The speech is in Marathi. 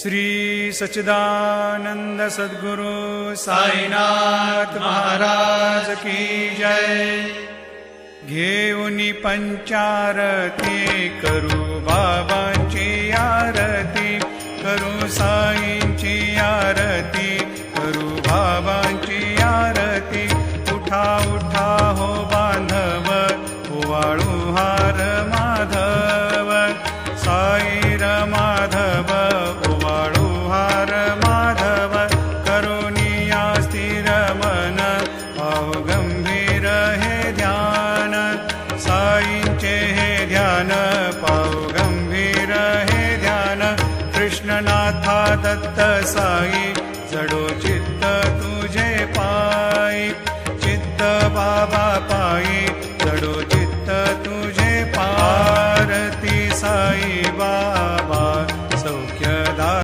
श्री सच्चिदानंद सद्गुरु साईनाथ महाराज की जय। घेऊनी पंचारती करू बाबांची आरती, करू साईंची आरती, करू बाबांची आरती। उठा उठा हो बांधव, ओवाळू हार माधव, साईर माधव ओवाळू हार माधव। करुणिया स्थिर मन पाव गंभीर हे ध्यान, साईंचे हे ध्यान पाव गंभीर हे ध्यान। कृष्णनाथा दत्त साई जडो चित्त तुझे पायी, चित्त बाबा पायी जडो चित्त तुझे पारती साई बा।